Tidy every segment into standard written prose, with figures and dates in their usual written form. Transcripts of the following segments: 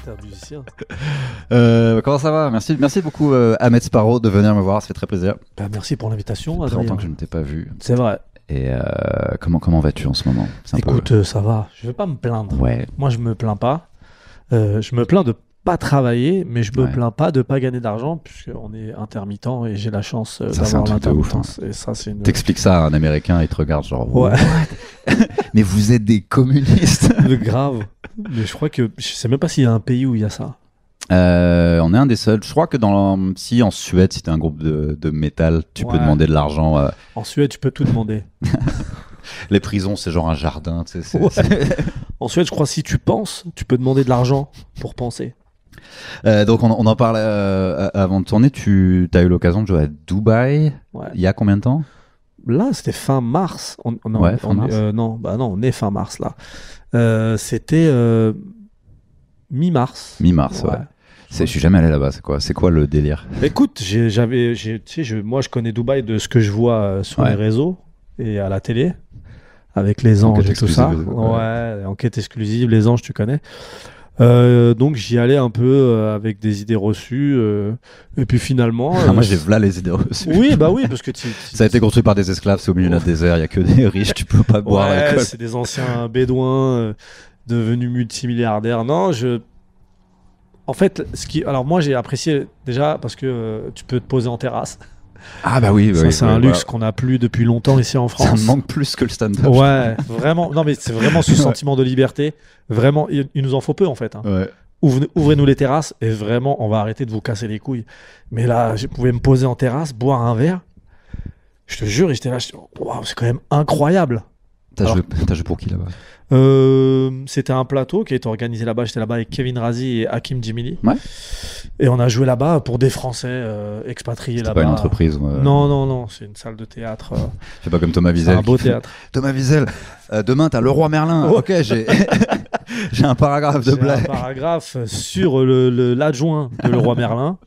T'es un musicien. Comment ça va? Merci beaucoup Ahmed Sparrow de venir me voir, ça fait très plaisir. Bah, merci pour l'invitation. Ça fait très Adrien. longtemps que je ne t'ai pas vu. C'est vrai. Et comment vas-tu en ce moment? C'est un Écoute, ça va. Je vais pas me plaindre. Ouais. Moi, je me plains pas. Je me plains de pas travailler, mais je me plains pas de pas gagner d'argent, puisqu'on est intermittent et j'ai la chance Ça, c'est un d'avoir truc de ouf, hein. l'intermittence. Et ça, c'est une... T'expliques ça à un Américain, il te regarde genre... Ouais. Mais vous êtes des communistes. Le grave. Mais je crois que je sais même pas s'il y a un pays où il y a ça. On est un des seuls. Je crois que si en Suède, si t'es un groupe de métal, tu peux demander de l'argent. En Suède, tu peux tout demander. Les prisons, c'est genre un jardin. Tu sais, En Suède, je crois si tu penses, tu peux demander de l'argent pour penser. Donc on en parlait avant de tourner. Tu as eu l'occasion de jouer à Dubaï il y a combien de temps? Là, c'était fin mars. Fin mars. Non, on est fin mars là. C'était mi-mars. Mi-mars, ouais. Je suis jamais allé là-bas. C'est quoi le délire? Écoute, moi je connais Dubaï de ce que je vois sur les réseaux et à la télé avec les anges et tout ça. Ouais, enquête exclusive, les anges, tu connais. Donc j'y allais un peu avec des idées reçues et puis finalement moi j'ai v'là les idées reçues. oui parce que ça a été construit par des esclaves, c'est au milieu d'un désert, il y a que des riches, tu peux pas boire l'alcool. C'est des anciens bédouins devenus multimilliardaires. Non, en fait alors moi j'ai apprécié déjà parce que tu peux te poser en terrasse. Ah bah oui, c'est un luxe qu'on n'a plus depuis longtemps ici en France. Ça me manque plus que le stand-up. Ouais, vraiment. Non mais c'est vraiment ce sentiment de liberté. Vraiment, il nous en faut peu en fait. Hein. Ouais. Ouvrez-nous les terrasses et vraiment, on va arrêter de vous casser les couilles. Mais là, je pouvais me poser en terrasse, boire un verre. Je te jure, j'étais là, waouh, c'est quand même incroyable. T'as joué pour qui là-bas? C'était un plateau qui a été organisé là-bas. J'étais là-bas avec Kevin Razi et Hakim Djimili. Ouais. Et on a joué là-bas pour des Français expatriés là-bas. C'est pas une entreprise? Non, c'est une salle de théâtre. C'est pas comme Thomas Wiesel. C'est un beau théâtre. Thomas Wiesel, demain t'as Leroy Merlin. Oh. Ok, j'ai un paragraphe de blague. Un paragraphe sur l'adjoint de Leroy Merlin.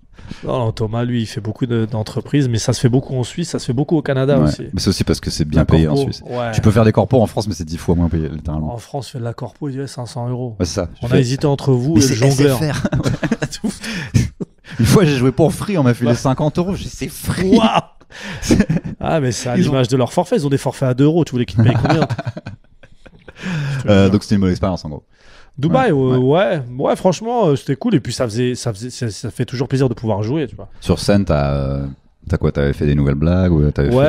Non, Thomas, lui, il fait beaucoup d'entreprises, mais ça se fait beaucoup en Suisse, ça se fait beaucoup au Canada aussi. Mais c'est aussi parce que c'est bien payé en Suisse. Ouais. Tu peux faire des corpos en France, mais c'est 10 fois moins payé, littéralement. En France, fait de la corpo, il y a 500 €. Ouais, c'est ça. On a hésité entre vous et le jongleur. Une fois, j'ai joué pour Free, on m'a filé 50 €. J'ai dit, c'est Free. Wow. Ah, mais c'est à l'image de leur forfait. Ils ont des forfaits à 2 €. Tu voulais qu'ils te payent combien? Donc, c'était une bonne expérience, en gros. Dubaï, ouais, franchement, c'était cool. Et puis, ça fait toujours plaisir de pouvoir jouer, tu vois. Sur scène, t'as quoi? T'avais fait des nouvelles blagues ou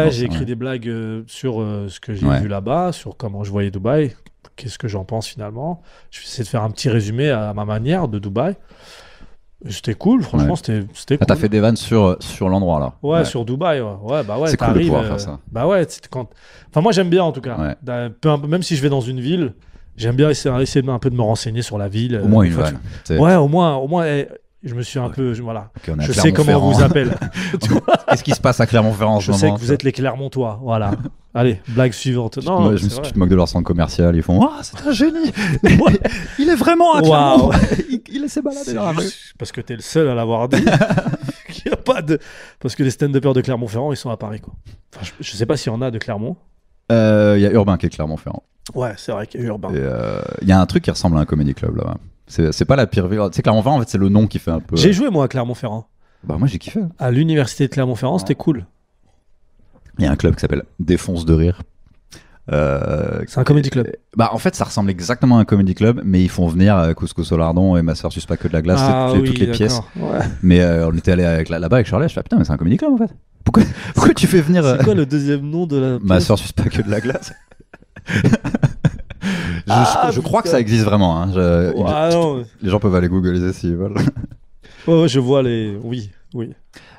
j'ai écrit des blagues sur ce que j'ai vu là-bas, sur comment je voyais Dubaï, qu'est-ce que j'en pense finalement. Je vais essayer de faire un petit résumé à ma manière de Dubaï. C'était cool, franchement, c'était cool. T'as fait des vannes sur l'endroit là? Ouais, sur Dubaï, ouais. Bah ouais, c'est cool de pouvoir faire ça. Bah ouais, enfin, moi j'aime bien en tout cas. Même si je vais dans une ville, j'aime bien essayer un peu de me renseigner sur la ville. Au moins une vanne. Ouais, au moins, je me suis un peu, voilà. Okay, je sais comment on vous appelle. Qu'est-ce qui se passe à Clermont-Ferrand en ce moment? Je sais que vous êtes les Clermontois, voilà. Allez, blague suivante. Non, je te moque de leur centre commercial. Ils font, c'est un génie. Il est vraiment à Clermont. Il s'est baladé dans la rue. Parce que t'es le seul à l'avoir dit. Il y a pas de... Parce que les stand-uppers de Clermont-Ferrand, ils sont à Paris, quoi. Enfin, je sais pas s'il y en a de Clermont. Il y a Urbain qui est Clermont-Ferrand. Ouais, c'est vrai qu'il y a Urbain. Il y a un truc qui ressemble à un comedy club là-bas. C'est pas la pire ville. Tu sais, Clermont-Ferrand, en fait, c'est le nom qui fait un peu. J'ai joué, moi, à Clermont-Ferrand. Bah, moi, j'ai kiffé. À l'université de Clermont-Ferrand, c'était cool. Il y a un club qui s'appelle Défonce de rire. C'est un comedy club. Bah, en fait, ça ressemble exactement à un comedy club, mais ils font venir Couscous au lardon et Ma soeur suce pas que de la glace, toutes les pièces. Ouais. Mais on était allé là-bas avec Charlie. Je fais putain, mais c'est un comedy club en fait. Pourquoi tu fais venir C'est quoi le deuxième nom de la pièce? Ma soeur suce pas que de la glace. Je crois que ça existe vraiment. Hein. Les gens peuvent aller googliser s'ils veulent. Ouais, je vois les. Oui.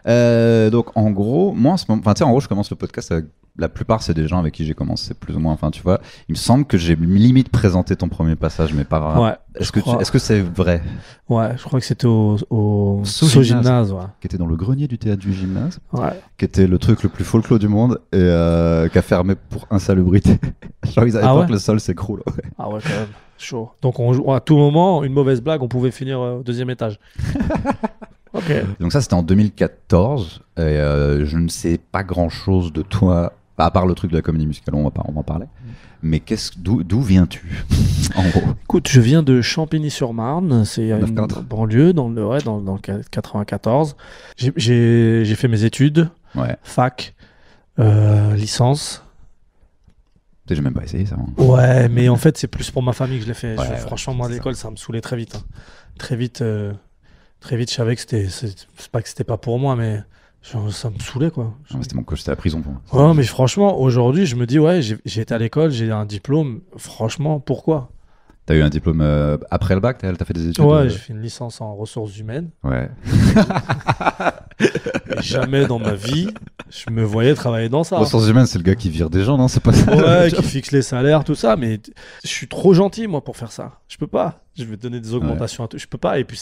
Donc en gros, moi, en gros, je commence le podcast avec. La plupart, c'est des gens avec qui j'ai commencé, plus ou moins. Enfin, tu vois, il me semble que j'ai limite présenté ton premier passage, mais pas vraiment. Ouais, est-ce que c'est vrai? Ouais, je crois que c'était au Gymnase, ouais. Qui était dans le grenier du théâtre du Gymnase. Ouais. Qui était le truc le plus folklore du monde et qui a fermé pour insalubrité. Genre, ils avaient peur que le sol s'écroule. Ouais. Ah ouais, quand même. Chaud. Donc, à tout moment, une mauvaise blague, on pouvait finir au deuxième étage. Ok. Donc ça, c'était en 2014. Et je ne sais pas grand-chose de toi À part le truc de la comédie musicale, on va en parler. Mais d'où viens-tu en gros? Écoute, je viens de Champigny-sur-Marne, c'est une banlieue dans le 94. J'ai fait mes études, fac, licence. J'ai même pas essayé ça. Ouais, mais en fait, c'est plus pour ma famille que je l'ai fait. Franchement, moi, à l'école, ça me saoulait très vite. Très vite, je savais que c'est pas que c'était pas pour moi, mais ça me saoulait, quoi. C'était mon coach, c'était la prison pour moi. Ouais, mais franchement, aujourd'hui, je me dis, j'ai été à l'école, j'ai un diplôme. Franchement, pourquoi? T'as eu un diplôme après le bac? T'as fait des études? Ouais, j'ai fait une licence en ressources humaines. Ouais. Et jamais dans ma vie, je me voyais travailler dans ça. Ressources humaines, c'est le gars qui vire des gens, non? C'est pas ça? Ouais, qui fixe les salaires, tout ça. Mais je suis trop gentil, moi, pour faire ça. Je peux pas. Je vais te donner des augmentations à tout. Je peux pas. Et puis,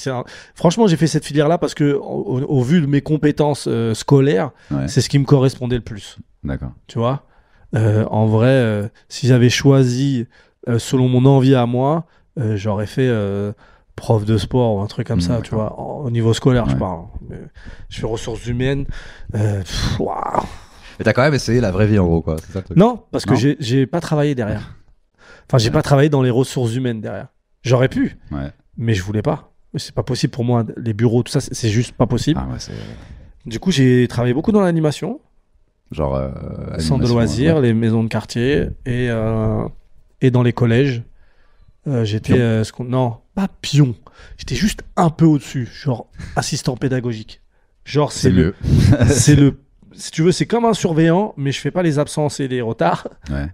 franchement, j'ai fait cette filière-là parce que, au vu de mes compétences scolaires, c'est ce qui me correspondait le plus. D'accord. Tu vois? En vrai, si j'avais choisi selon mon envie à moi, j'aurais fait prof de sport ou un truc comme ça, tu vois, au niveau scolaire, je parle. Je fais ressources humaines. Waouh. Mais t'as quand même essayé la vraie vie en gros, quoi. C'est ça, non, parce que j'ai pas travaillé derrière. Enfin, j'ai pas travaillé dans les ressources humaines derrière. J'aurais pu, mais je voulais pas. C'est pas possible pour moi. Les bureaux, tout ça, c'est juste pas possible. Du coup, j'ai travaillé beaucoup dans l'animation. Genre centre de loisirs, les maisons de quartier et dans les collèges. J'étais non, pas pion. J'étais juste un peu au-dessus, genre assistant pédagogique. Genre c'est mieux. C'est le si tu veux, c'est comme un surveillant, mais je fais pas les absences et les retards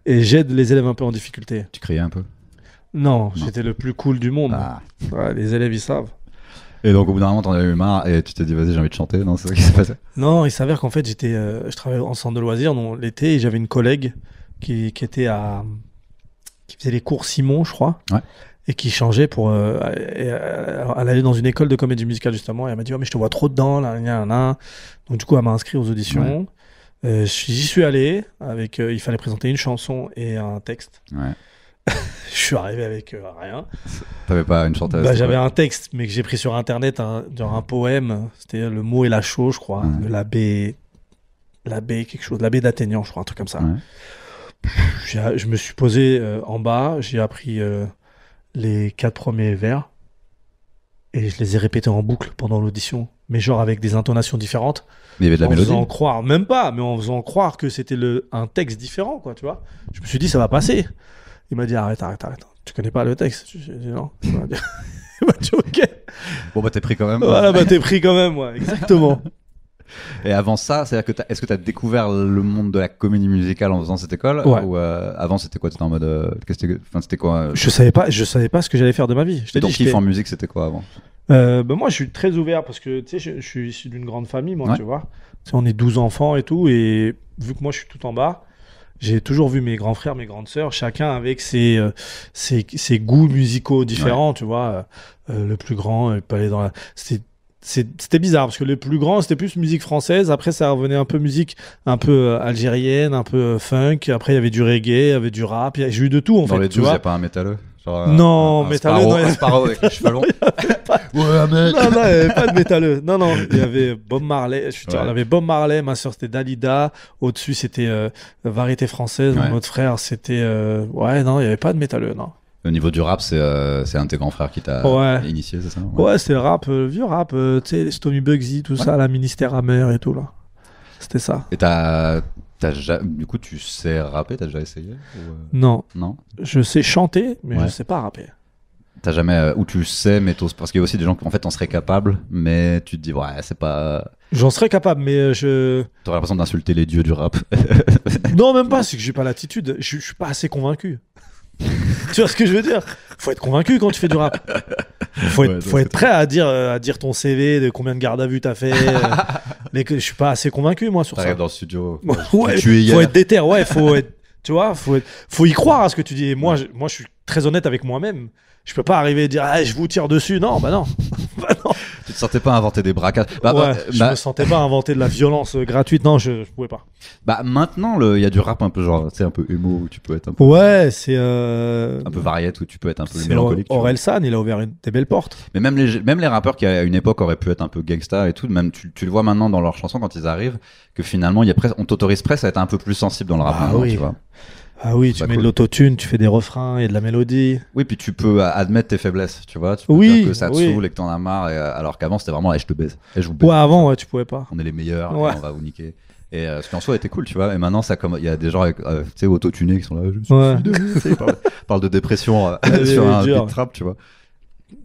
et j'aide les élèves un peu en difficulté. Tu criais un peu? Non, j'étais le plus cool du monde. Les élèves ils savent. Et donc au bout d'un moment t'en as eu marre et tu t'es dit vas-y j'ai envie de chanter, non, c'est ça qui s'est passé? Non, il s'avère qu'en fait je travaillais en centre de loisirs l'été et j'avais une collègue qui faisait les cours Simon, je crois, et qui changeait pour elle allait dans une école de comédie musicale justement et elle m'a dit mais je te vois trop dedans là. Donc du coup elle m'a inscrit aux auditions. J'y suis allé avec il fallait présenter une chanson et un texte. Je suis arrivé avec rien. T'avais pas une chanteuse? J'avais un texte, mais que j'ai pris sur internet, un poème. C'était Le mot et la chaux, je crois, de l'abbé quelque chose, l'abbé d'Athénian, je crois, un truc comme ça. Je me suis posé en bas, j'ai appris les 4 premiers vers et je les ai répétés en boucle pendant l'audition, mais genre avec des intonations différentes. Mais il y avait de la mélodie. En faisant croire, même pas, mais en faisant croire que c'était un texte différent, quoi, tu vois. Je me suis dit ça va passer. Il m'a dit arrête, tu connais pas le texte? J'ai dit non. Il m'a dit ok. Bon bah t'es pris quand même. Voilà, t'es pris quand même, exactement. Et avant ça, c'est-à-dire que est-ce que t'as découvert le monde de la comédie musicale en faisant cette école? Ou avant c'était quoi? T'étais en mode c'était quoi? Je savais pas ce que j'allais faire de ma vie. Ton kiff en musique c'était quoi avant? Moi je suis très ouvert parce que tu sais je suis issu d'une grande famille moi, tu vois. On est 12 enfants et tout, et vu que moi je suis tout en bas, j'ai toujours vu mes grands frères, mes grandes sœurs, chacun avec ses goûts musicaux différents, tu vois. Le plus grand, il peut aller dans c'était bizarre parce que le plus grand c'était plus musique française, après ça revenait un peu musique un peu algérienne, un peu funk, après il y avait du reggae, il y avait du rap, j'ai eu de tout en fait. Dans les 12, tu vois. Il n'y a pas un métalleux? Non, métalleux, un Sparrow avec les cheveux longs. Ouais, mec. Non, il n'y avait pas de métalleux. Non, il y avait Bob Marley. Il y avait Bob Marley, ma soeur c'était Dalida. Au-dessus c'était Variété française. Mon autre frère c'était. Ouais, non, il n'y avait pas de métalleux, non. Au niveau du rap, c'est un de tes grands frères qui t'a initié, c'est ça? Ouais, c'est le rap, le vieux rap. Tu sais, les Stomy Bugsy, tout ça, la Ministère Amer et tout, là. C'était ça. Et du coup, tu sais rapper? T'as déjà essayé Non. Non. Je sais chanter, mais je sais pas rapper. T'as jamais ou tu sais, mais parce qu'il y a aussi des gens qui en fait en seraient capables, mais tu te dis ouais, c'est pas. J'en serais capable, mais T'aurais l'impression d'insulter les dieux du rap. Non, même pas. C'est que j'ai pas l'attitude. Je suis pas assez convaincu. Tu vois ce que je veux dire? Faut être convaincu quand tu fais du rap. Faut être prêt à dire ton CV, de combien de garde à vue t'as fait. Mais que je suis pas assez convaincu moi sur ça. T'arrives dans le studio. Faut être déter. Ouais, faut être. Tu vois, faut y croire à ce que tu dis. Et moi, je suis très honnête avec moi-même. Je peux pas arriver et dire je vous tire dessus. Non, bah non. Tu te sentais pas inventer des braquages. Je me sentais pas inventer de la violence gratuite. Non, je pouvais pas. Maintenant, il y a du rap un peu genre, un peu émo où tu peux être un peu. Ouais, c'est. Un peu variette où tu peux être un peu mélancolique. Orelsan, il a ouvert des belles portes. Mais même les rappeurs qui à une époque auraient pu être un peu gangsta et tout, même tu le vois maintenant dans leurs chansons quand ils arrivent, que finalement on t'autorise presque à être un peu plus sensible dans le rap maintenant, tu vois. Ah oui, tu mets de l'autotune, tu fais des refrains et de la mélodie. Oui, puis tu peux admettre tes faiblesses, tu vois. Tu peux dire que ça te saoule et que t'en as marre, alors qu'avant c'était vraiment je te baise. Je vous baise. Ouais, avant, tu pouvais pas. On est les meilleurs, et on va vous niquer. Et ce qui en soi était cool, tu vois. Et maintenant, il y a des gens avec, autotunés qui sont là. Ils parlent de dépression sur un beat trap, tu vois.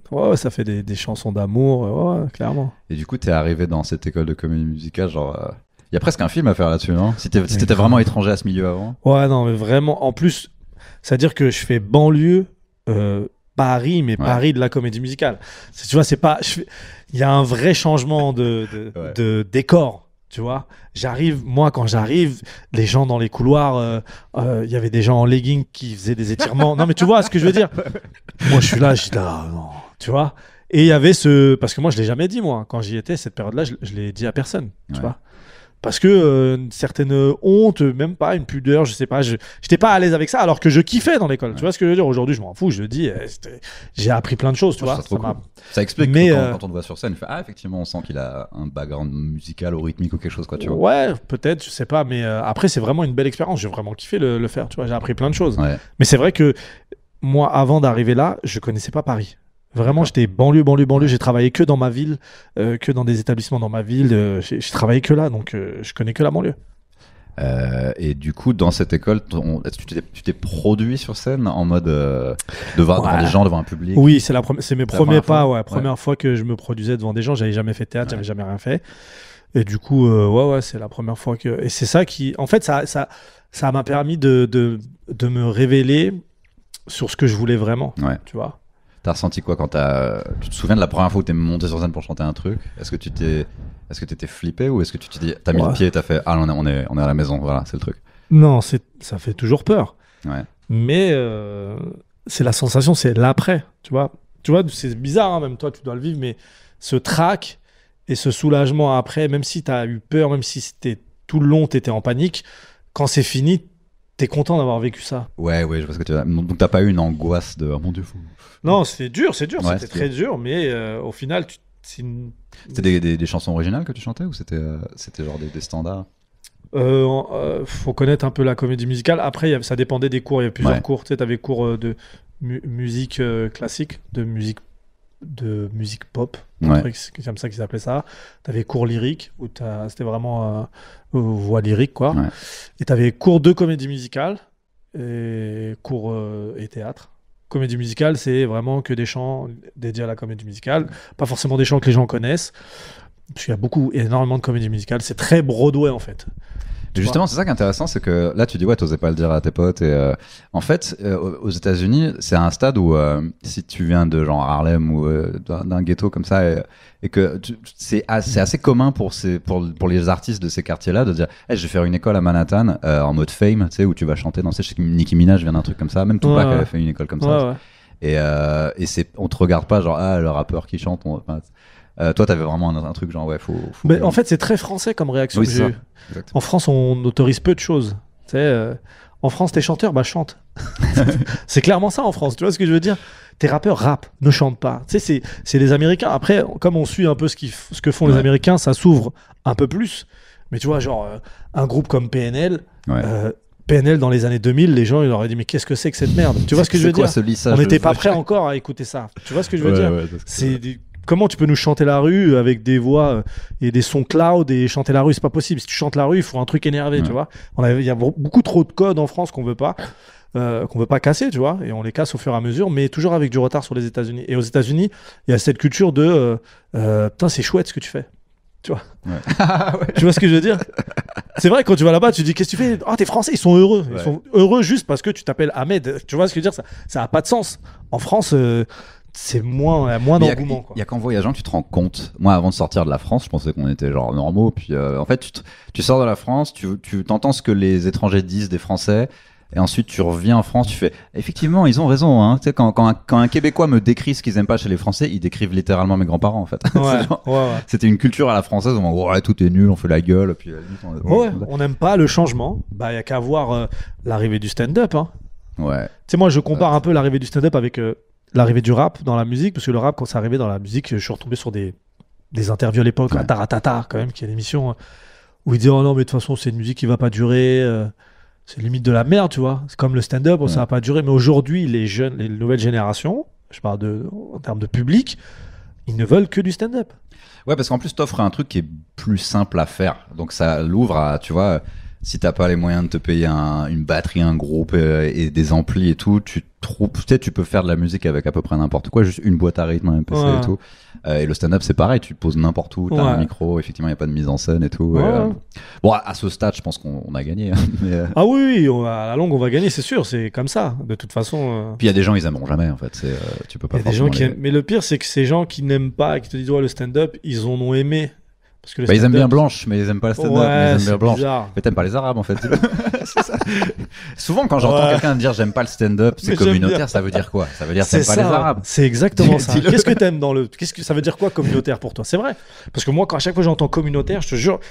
Ouais, ça fait des chansons d'amour, ouais, clairement. Et du coup, t'es arrivé dans cette école de comédie musicale, genre. Il y a presque un film à faire là-dessus, non? Si t'étais vraiment étranger à ce milieu avant. Ouais, non, mais vraiment. En plus, c'est-à-dire que je fais banlieue, Paris, mais Paris de la comédie musicale. Tu vois, c'est pas. Il y a un vrai changement de décor. Tu vois, quand j'arrive, les gens dans les couloirs, il y avait des gens en legging qui faisaient des étirements. Non, mais tu vois ce que je veux dire? Moi, je suis là, non, tu vois. Et il y avait parce que moi, je l'ai jamais dit, moi. Quand j'y étais, cette période-là, je l'ai dit à personne, tu vois. Parce que une certaine honte, même pas une pudeur, je sais pas, j'étais pas à l'aise avec ça, alors que je kiffais dans l'école. Tu vois ce que je veux dire? Aujourd'hui, je m'en fous, je le dis, j'ai appris plein de choses, tu vois. Ça explique que quand on te voit sur scène, il fait effectivement, on sent qu'il a un background musical ou rythmique ou quelque chose, quoi, tu vois. Ouais, peut-être, je sais pas, mais après, c'est vraiment une belle expérience. J'ai vraiment kiffé le faire, tu vois. J'ai appris plein de choses. Ouais. Mais c'est vrai que moi, avant d'arriver là, je connaissais pas Paris. Vraiment, j'étais banlieue. J'ai travaillé que dans ma ville, que dans des établissements dans ma ville. J'ai travaillé que là, donc je connais que la banlieue. Et du coup, dans cette école, est-ce que tu t'es produit sur scène en mode devant des gens, devant un public? Oui, c'est mes premiers pas. Première fois que je me produisais devant des gens. J'avais jamais fait de théâtre, j'avais jamais rien fait. Et du coup, c'est la première fois que. Et c'est ça qui, en fait, ça m'a permis de me révéler sur ce que je voulais vraiment. Tu vois. T'as ressenti quoi quand tu te souviens de la première fois où t'es monté sur scène pour chanter un truc? Est-ce que t'étais flippé ou est-ce que tu t'es dit, t'as mis le pied et t'as fait on est à la maison, voilà, c'est le truc? Non, ça fait toujours peur. Mais c'est la sensation, c'est l'après, tu vois, c'est bizarre, hein, même toi tu dois le vivre, mais ce trac et ce soulagement après, même si t'as eu peur, même si c'était tout le long t'étais en panique, quand c'est fini, t'es content d'avoir vécu ça. Ouais, je vois ce que tu veux dire. Donc t'as pas eu une angoisse de mon Dieu fou. Non, c'était dur, c'était très dur, mais au final, c'était des chansons originales que tu chantais ou c'était genre des standards? Faut connaître un peu la comédie musicale. Après, ça dépendait des cours. Il y avait plusieurs cours. Tu sais, t'avais cours de musique classique, de musique pop, c'est comme ça qu'ils appelaient ça. T'avais cours lyrique où c'était vraiment voix lyrique, quoi. Et t'avais cours de comédie musicale et cours et théâtre. Comédie musicale, c'est vraiment que des chants dédiés à la comédie musicale, pas forcément des chants que les gens connaissent, parce qu'il y a énormément de comédie musicale. C'est très Broadway en fait. Justement, c'est ça qui est intéressant, c'est que là tu dis t'osais pas le dire à tes potes et en fait aux États-Unis c'est un stade où si tu viens de genre Harlem ou d'un ghetto comme ça et que c'est assez commun pour les artistes de ces quartiers-là de dire je vais faire une école à Manhattan en mode fame, tu sais, où tu vas chanter, danser. Je sais que Nicki Minaj vient d'un truc comme ça, même Tupac avait fait une école comme ça. Et on te regarde pas genre le rappeur qui chante. Toi, t'avais vraiment un truc genre faut mais en fait, c'est très français comme réaction que j'ai eu. En France, on autorise peu de choses. Tu sais, en France, t'es chanteur, chante. C'est clairement ça en France. Tu vois ce que je veux dire? Tes rappeurs rappent, ne chantent pas. Tu sais, c'est les Américains. Après, comme on suit un peu ce que font les Américains, ça s'ouvre un peu plus. Mais tu vois, genre un groupe comme PNL. PNL dans les années 2000, les gens ils auraient dit mais qu'est-ce que c'est que cette merde? Tu vois ce que je veux dire? On n'était pas prêts encore à écouter ça. Tu vois ce que je veux dire? Comment tu peux nous chanter la rue avec des voix et des sons cloud et chanter la rue, c'est pas possible. Si tu chantes la rue, il faut un truc énervé, tu vois. Il y a beaucoup trop de codes en France qu'on veut pas casser, tu vois, et on les casse au fur et à mesure, mais toujours avec du retard sur les États-Unis. Et aux États-Unis, il y a cette culture de putain, c'est chouette ce que tu fais. Tu vois. Tu vois ce que je veux dire? C'est vrai, quand tu vas là-bas, tu dis qu'est-ce que tu fais? T'es français, ils sont heureux. Ils sont heureux juste parce que tu t'appelles Ahmed. Tu vois ce que je veux dire? Ça a pas de sens. En France, c'est moins d'engouement. Il y a qu'en voyageant que tu te rends compte. Moi, avant de sortir de la France, je pensais qu'on était genre normaux. Puis en fait, tu sors de la France, tu t'entends ce que les étrangers disent des Français. et ensuite tu reviens en France, tu fais effectivement ils ont raison, hein. Tu sais, quand un Québécois me décrit ce qu'ils aiment pas chez les Français, ils décrivent littéralement mes grands-parents en fait. C'était une culture à la française où on tout est nul, on fait la gueule, puis on n'aime pas le changement. Bah y a qu'à voir l'arrivée du stand-up, hein. Ouais. Tu sais, moi je compare un peu l'arrivée du stand-up avec l'arrivée du rap dans la musique, parce que le rap, quand c'est arrivé dans la musique, je suis retombé sur des interviews à l'époque, à Taratata quand même, qui est l'émission où il disait oh non mais de toute façon c'est une musique qui va pas durer, c'est limite de la merde, tu vois. C'est comme le stand-up, ça va pas durer. Mais aujourd'hui les jeunes, les nouvelles générations, je parle en termes de public, ils ne veulent que du stand-up. Ouais, parce qu'en plus t'offres un truc qui est plus simple à faire, donc ça l'ouvre à, tu vois, si t'as pas les moyens de te payer une batterie, un groupe et des amplis et tout, tu peux faire de la musique avec à peu près n'importe quoi, juste une boîte à rythme, un PC et tout. Et le stand-up c'est pareil, tu te poses n'importe où, t'as un micro, effectivement il y a pas de mise en scène et tout. Bon, à ce stade, je pense qu'on a gagné. Mais ah oui, à la longue on va gagner, c'est sûr, c'est comme ça. De toute façon. Puis il y a des gens ils aimeront jamais en fait. Tu peux pas. Il y a des gens qui aiment... Mais le pire c'est que ces gens qui n'aiment pas, qui te disent le stand-up, ils en ont aimé. Parce que ils aiment bien Blanche, mais ils aiment pas le stand-up. Mais ils aiment bien Blanche. Bizarre. Mais t'aimes pas les Arabes en fait. C'est ça. Souvent quand j'entends quelqu'un dire j'aime pas le stand-up, c'est communautaire, ça veut dire quoi? Ça veut dire t'aimes pas les Arabes. C'est exactement ça. Qu'est-ce que t'aimes qu'est-ce que ça veut dire quoi communautaire pour toi? C'est vrai. Parce que moi, à chaque fois que j'entends communautaire, je te jure.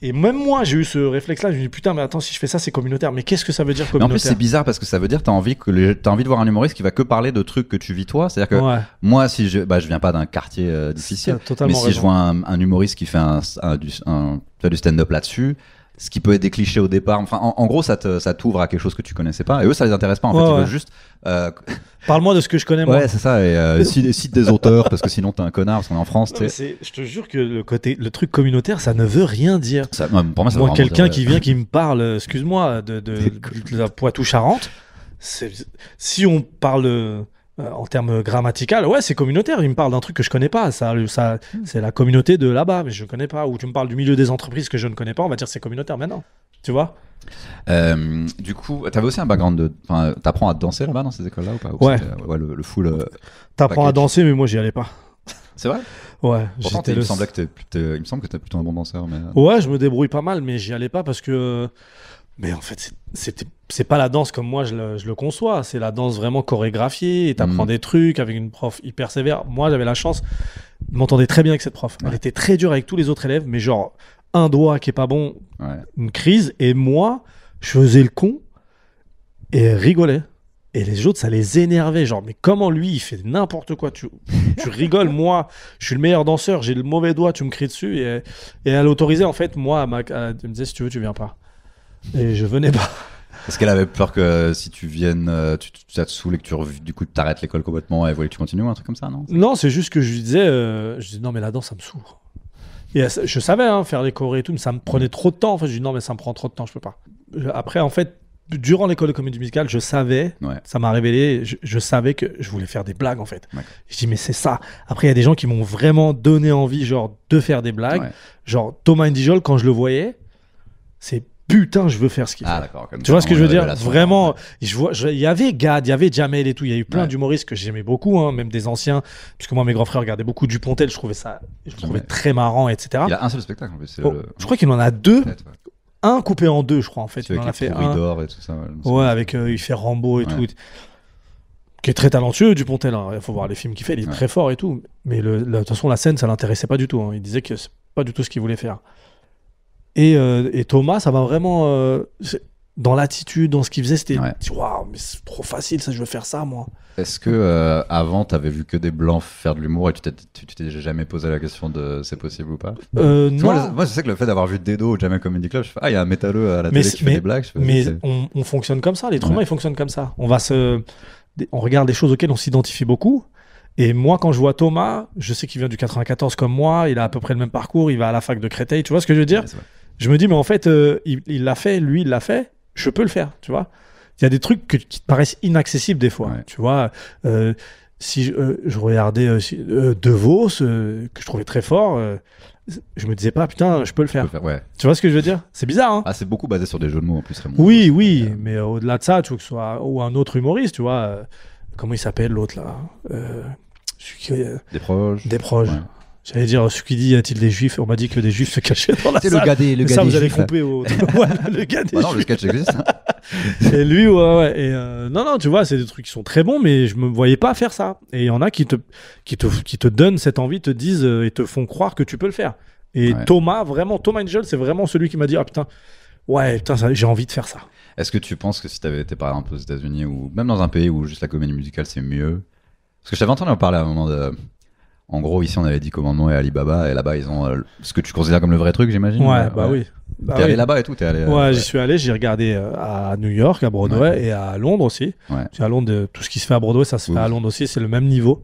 Et même moi, j'ai eu ce réflexe-là. Je me dis putain, mais attends, si je fais ça, c'est communautaire. Mais qu'est-ce que ça veut dire communautaire? Mais en plus, c'est bizarre parce que ça veut dire t'as envie de voir un humoriste qui va que parler de trucs que tu vis toi. C'est-à-dire que moi, si je viens pas d'un quartier difficile, mais si je vois un humoriste qui fait du stand-up là-dessus, ce qui peut être des clichés au départ. Enfin, en gros, ça t'ouvre à quelque chose que tu connaissais pas. Et eux, ça les intéresse pas. En fait, ils veulent juste. Parle-moi de ce que je connais moi. Ouais, c'est ça. Et cite des auteurs parce que sinon t'es un connard. Parce qu'on est en France. Je te jure que le truc communautaire, ça ne veut rien dire. Pour moi, quelqu'un qui vient qui me parle, excuse-moi, de la Poitou-Charentes. Si on parle en termes grammatical, c'est communautaire. Il me parle d'un truc que je connais pas. Ça, c'est la communauté de là-bas, mais je connais pas. Ou tu me parles du milieu des entreprises que je ne connais pas, on va dire c'est communautaire maintenant. Tu vois? Du coup, t'avais aussi un background t'apprends à danser là-bas dans ces écoles-là ou pas? Ouais. Le full. T'apprends à danser, mais moi j'y allais pas. C'est vrai? Ouais. Pourtant, il me semble que t'es plutôt un bon danseur. Mais... Ouais, je me débrouille pas mal, mais j'y allais pas parce que. Mais en fait, c'est pas la danse comme moi je le conçois. C'est la danse vraiment chorégraphiée. Et t'apprends des trucs avec une prof hyper sévère. Moi, j'avais la chance de m'entendre très bien avec cette prof. Elle était très dure avec tous les autres élèves, mais genre un doigt qui est pas bon, une crise. Et moi, je faisais le con et elle rigolait. Et les autres, ça les énervait. Genre, mais comment lui, il fait n'importe quoi. Tu rigoles, moi, je suis le meilleur danseur, j'ai le mauvais doigt, tu me cries dessus. Et elle autorisait, en fait, moi, elle me disait, si tu veux, tu viens pas. Et je venais pas. Parce qu'elle avait peur que si tu viennes, ça te saoule et que du coup, tu t'arrêtes l'école complètement et elle voulait que tu continues ou un truc comme ça, non? Non, c'est juste que je lui disais, non, mais la danse, ça me saoule. Et je savais faire les chorés et tout, mais ça me prenait trop de temps. En fait, je dis non, mais ça me prend trop de temps, je peux pas. Après, en fait, durant l'école de comédie musicale, je savais, ça m'a révélé, je savais que je voulais faire des blagues en fait. Je dis mais c'est ça. Après, il y a des gens qui m'ont vraiment donné envie genre de faire des blagues. Genre Thomas Indigol, quand je le voyais, c'est putain, je veux faire ce qu'il fait. Tu vois ce que je veux dire? Vraiment, il y avait Gad, il y avait Jamel et tout. Il y a eu plein d'humoristes que j'aimais beaucoup, même des anciens. Puisque moi, mes grands frères regardaient beaucoup Dupontel. Je trouvais très marrant, etc. Il a un seul spectacle en plus. Je crois qu'il en a deux. Un coupé en deux, je crois, en fait. Il en a fait un. D'or et tout ça. Avec il fait Rambo et tout. Qui est très talentueux, Dupontel. Il faut voir les films qu'il fait. Il est très fort et tout. Mais de toute façon, la scène, ça l'intéressait pas du tout. Il disait que c'est pas du tout ce qu'il voulait faire. Et Thomas, ça m'a vraiment dans l'attitude, dans ce qu'il faisait, c'était waouh, mais c'est trop facile, ça, je veux faire ça, moi. Est-ce que avant, t'avais vu que des blancs faire de l'humour et tu t'es jamais posé la question de c'est possible ou pas? Non. Moi, je sais que le fait d'avoir vu Dedo au Jamel Comedy Club, je fais il y a un métalleux à la télé qui fait des blagues. On fonctionne comme ça, l'être humain, il fonctionne comme ça. On regarde des choses auxquelles on s'identifie beaucoup. Et moi, quand je vois Thomas, je sais qu'il vient du 94 comme moi, il a à peu près le même parcours, il va à la fac de Créteil, tu vois ce que je veux dire? Je me dis, mais en fait, il l'a fait, lui, il l'a fait, je peux le faire, tu vois. Il y a des trucs qui te paraissent inaccessibles des fois, tu vois. Si je regardais De Vos, que je trouvais très fort, je me disais pas, putain, je peux le faire. Tu vois ce que je veux dire? C'est bizarre, hein? C'est beaucoup basé sur des jeux de mots en plus. Oui, mais au-delà de ça, tu vois, que ce soit ou un autre humoriste, tu vois, comment il s'appelle l'autre là? Des proches. J'allais dire, ce qui dit, y a-t-il des juifs? On m'a dit que des juifs se cachaient dans la salle. C'est le gars des ça, vous allez juifs. couper au... voilà, le gars des Non, juifs. le sketch existe. Et lui, ouais. Et non, tu vois, c'est des trucs qui sont très bons, mais je me voyais pas faire ça. Et il y en a qui te donnent cette envie, te disent et te font croire que tu peux le faire. Et Thomas Angel, c'est vraiment celui qui m'a dit, ah putain, j'ai envie de faire ça. Est-ce que tu penses que si t'avais été par exemple aux États-Unis ou même dans un pays où juste la comédie musicale c'est mieux? Parce que je t'avais entendu en parler à un moment de. En gros, ici on avait 10 commandements et Alibaba, et là-bas ils ont ce que tu considères comme le vrai truc, j'imagine. Ouais, oui. T'es allé là-bas et tout, Ouais, j'y suis allé, j'ai regardé à New York, à Broadway et à Londres aussi. Ouais. À Londres, tout ce qui se fait à Broadway, ça se fait à Londres aussi, c'est le même niveau.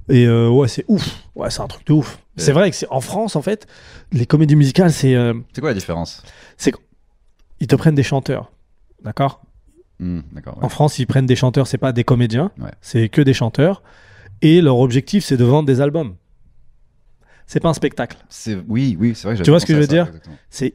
Et c'est ouf. Ouais, c'est un truc de ouf. C'est vrai que en France, en fait, les comédies musicales, c'est quoi la différence? C'est qu'ils te prennent des chanteurs, d'accord? D'accord. En France, ils prennent des chanteurs, c'est pas des comédiens, ouais. C'est que des chanteurs. Et leur objectif, c'est de vendre des albums. C'est pas un spectacle. Oui, c'est vrai que tu vois ce que je veux dire?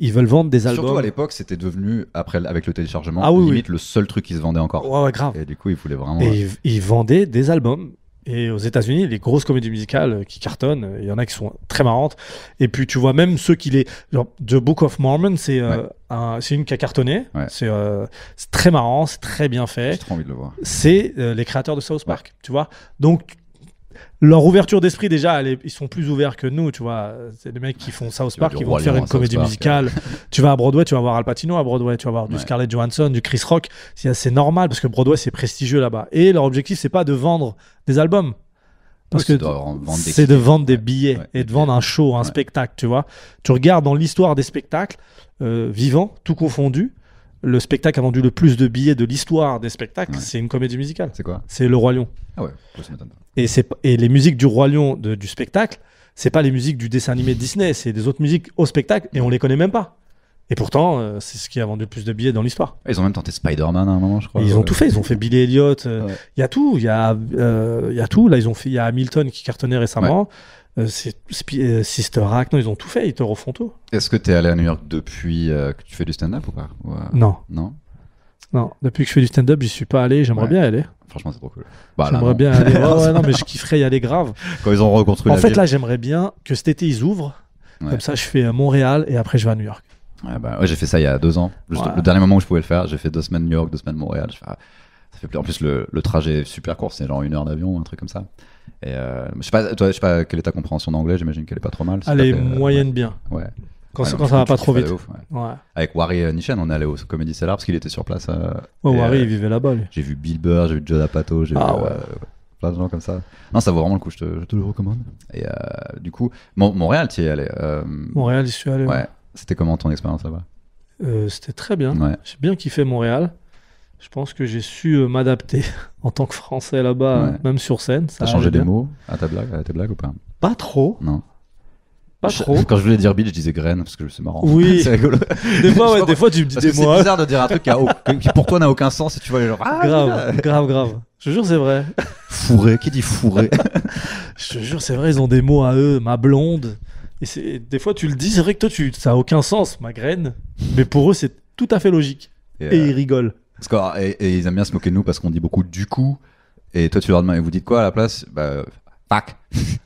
Ils veulent vendre des albums. Surtout à l'époque, c'était devenu, après, avec le téléchargement, limite le seul truc qui se vendait encore. Ouais, grave. Et du coup, ils voulaient vraiment. Et ils vendaient des albums. Et aux États-Unis, les grosses comédies musicales qui cartonnent, il y en a qui sont très marrantes. Et puis tu vois même ceux qui genre The Book of Mormon, c'est une qui a cartonné. Ouais. C'est très marrant, c'est très bien fait. J'ai trop envie de le voir. C'est les créateurs de South Park, tu vois. Donc leur ouverture d'esprit, déjà, ils sont plus ouverts que nous, tu vois. C'est des mecs qui font South Park, qui vont faire une comédie musicale. Tu vas à Broadway, tu vas voir Al Pacino à Broadway, tu vas voir du Scarlett Johansson, du Chris Rock. C'est normal parce que Broadway, c'est prestigieux là-bas. Et leur objectif, c'est pas de vendre des albums. Parce que c'est de vendre des billets et de vendre un show, un spectacle, tu vois. Tu regardes dans l'histoire des spectacles vivants, tout confondu, le spectacle a vendu le plus de billets de l'histoire des spectacles, c'est une comédie musicale. C'est quoi? C'est Le Roi Lion. Ah ouais, ça m'étonne pas. Et les musiques du Roi Lion du spectacle, c'est pas les musiques du dessin animé de Disney, c'est des autres musiques au spectacle et on les connaît même pas. Et pourtant, c'est ce qui a vendu le plus de billets dans l'histoire. Ils ont même tenté Spider-Man à un moment, je crois. Ils ont tout fait. Ils ont fait Billy Elliot. Il y a tout. Il y a tout. Là, il y a Hamilton qui cartonnait récemment. Sister Act. Non, ils ont tout fait. Ils te refont tout. Est-ce que tu es allé à New York depuis que tu fais du stand-up ou pas? Non. Non. Depuis que je fais du stand-up, j'y suis pas allé. J'aimerais bien y aller. Franchement, c'est trop cool. J'aimerais bien aller. Non, mais je kifferais y aller grave. Quand ils ont reconstruit la ville. En fait, là, j'aimerais bien que cet été, ils ouvrent. Comme ça, je fais Montréal et après, je vais à New York. Ouais, j'ai fait ça il y a 2 ans. Le dernier moment où je pouvais le faire, j'ai fait 2 semaines New York, 2 semaines Montréal. Ça fait plaisir. En plus, le trajet est super court, c'est genre 1 heure d'avion, un truc comme ça. Et je sais pas quelle est ta compréhension d'anglais, j'imagine qu'elle est pas trop mal. Elle est moyenne bien. Ouais. Quand ça va pas trop vite. Ouf, Avec Wari Nishan, on est allé au Comedy Cellar parce qu'il était sur place. Wari, il vivait là-bas, lui. J'ai vu Bill Burr, j'ai vu Joe D'Apato, j'ai vu plein de gens comme ça. Non, ça vaut vraiment le coup, je te le recommande. Et du coup, Montréal, tu y es allé. Montréal, j'y suis allé. Ouais. C'était comment ton expérience là-bas? C'était très bien. J'ai bien kiffé Montréal. Je pense que j'ai su m'adapter en tant que Français là-bas, même sur scène. T'as changé des mots à tes blagues ou pas? Pas trop. Non. Pas trop. Quand je voulais dire bitch, je disais graine parce que c'est marrant. Oui. C'est rigolo. Des fois, tu me dis des mots. C'est bizarre de dire un truc qui pour toi n'a aucun sens et tu vois les gens. Grave. Je te jure, c'est vrai. Fourré. Qui dit fourré? Je te jure, c'est vrai, ils ont des mots à eux. Ma blonde. Et des fois, tu le dis, c'est vrai que toi, ça a aucun sens, ma graine. Mais pour eux, c'est tout à fait logique. Et ils rigolent. Et ils aiment bien se moquer de nous parce qu'on dit beaucoup du coup. Et toi, tu leur demandes, vous dites quoi à la place? Fuck.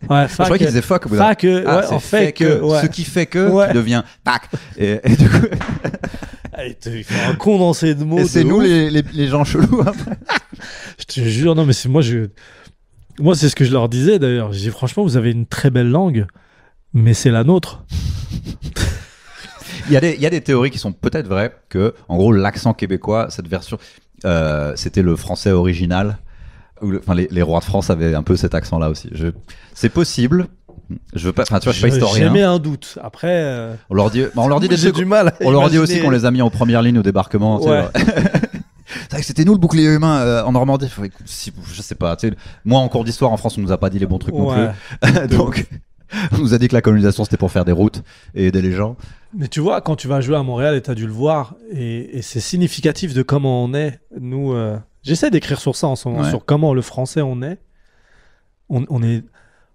Ouais, je crois qu'ils disaient fuck. Fuck, en fait que. Ce qui fait que tu deviens fuck. Et du coup. Il fait un condensé de mots. Et c'est nous les gens chelous après. Je te jure, non, mais c'est moi, c'est ce que je leur disais d'ailleurs. Je dis, franchement, vous avez une très belle langue, mais c'est la nôtre. Il y a des théories qui sont peut-être vraies que, en gros, l'accent québécois, cette version, c'était le français original. Les rois de France avaient un peu cet accent-là aussi. C'est possible. Je veux pas. Enfin, tu vois, je suis pas historien. J'ai jamais un doute. Après, on leur dit des j'ai du mal. On leur dit aussi qu'on les a mis en première ligne au débarquement. Ouais. C'est vrai que c'était nous le bouclier humain en Normandie. Je sais pas. Moi, en cours d'histoire en France, on nous a pas dit les bons trucs non plus. Donc. On nous a dit que la colonisation c'était pour faire des routes et aider les gens. Mais tu vois, quand tu vas jouer à Montréal et tu as dû le voir, et c'est significatif de comment on est. Nous, j'essaie d'écrire sur ça en ce moment, sur comment le français on est. On est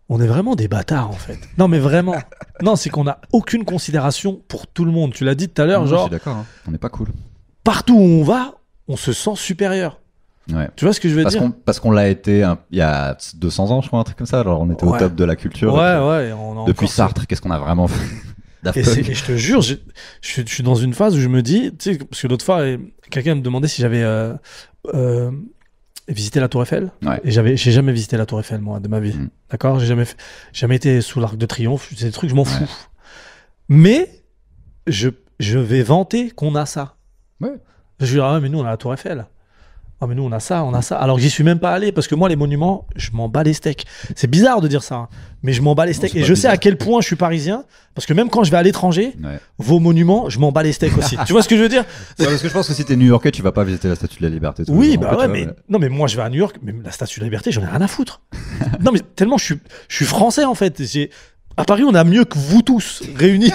vraiment des bâtards en fait. Non, mais vraiment. Non, c'est qu'on n'a aucune considération pour tout le monde. Tu l'as dit tout à l'heure, genre. Je suis d'accord, on n'est pas cool. Partout où on va, on se sent supérieur. Ouais. Tu vois ce que je veux dire? Parce qu'on l'a été il y a 200 ans, je crois, un truc comme ça. Genre, on était au top de la culture. Ouais. Depuis Sartre, qu'est-ce qu'on a vraiment fait? Et je te jure, je suis dans une phase où je me dis, tu sais, parce que l'autre fois, quelqu'un me demandait si j'avais visité la Tour Eiffel. Ouais. Et j'ai jamais visité la Tour Eiffel, moi, de ma vie. D'accord? J'ai jamais été sous l'Arc de Triomphe. C'est des trucs, je m'en fous. Mais je vais vanter qu'on a ça. Ouais. Je vais dire, ah, mais nous, on a la Tour Eiffel. Ah, mais nous, on a ça. Alors que j'y suis même pas allé, parce que moi, les monuments, je m'en bats les steaks. C'est bizarre de dire ça, hein, mais je m'en bats les steaks. Et je sais à quel point je suis parisien, parce que même quand je vais à l'étranger, vos monuments, je m'en bats les steaks aussi. Tu vois ce que je veux dire? Parce que je pense que si t'es New-Yorkais, tu vas pas visiter la Statue de la Liberté. Oui, bah ouais, mais non, mais moi, je vais à New York, mais la Statue de la Liberté, j'en ai rien à foutre. Non, mais tellement je suis français, en fait. À Paris, on a mieux que vous tous réunis.